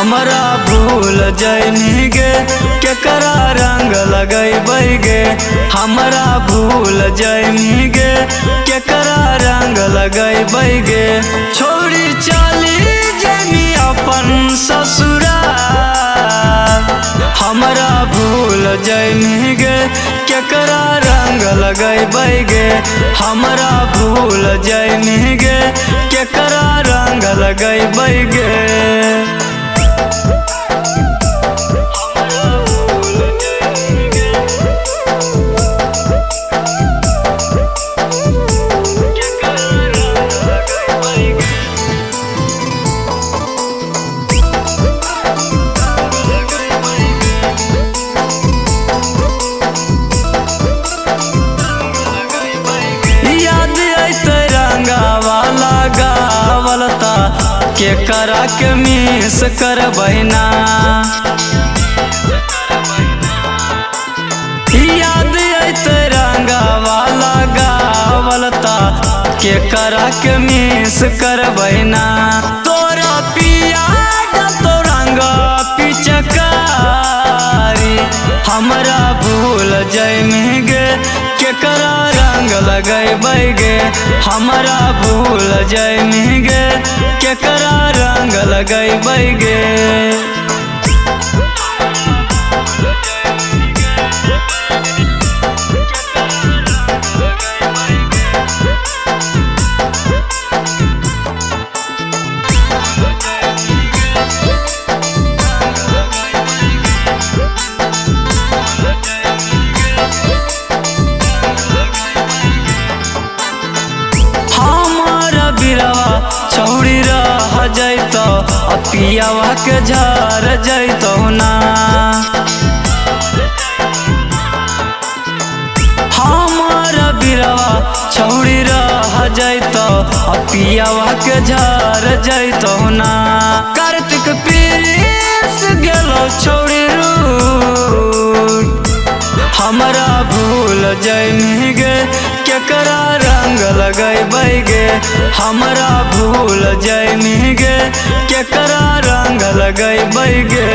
हमरा भूल जैनी गे केकरा रंग लगैबै गे। हमरा भूल जैनी गे केकरा रंग लगैबै गे। छोड़ी चली जैनी अपन ससुराल। हमरा भूल जैनी गे केकरा रंग लगैबै गे। हमरा भूल जैनी गे केकरा रंग लगैबै गे। केकरा के मिस करबै ना। याद अइतै रंगवाला गावलता केकरा के मिस करबै ना। तोरा पिया तो रंग पिचकारी। हमरा भूल जैनी गे केकरा रंग लगैबै गे। हमरा भूल जैनी गे केकरा रंग लगैबै गे। छौड़ी रह जैतो पियावा के झर जैतो ना। हमारा बिरवा छौड़ी रह जैतो पियावा के झर जैतो ना। कार्तिक पीरिस गेलो छौड़ी रूठ। हमरा भूल जैनी गे केकरा रंग लगैबै गे। हमरा भूल जैनी गे केकरा रंग लगैबै गे।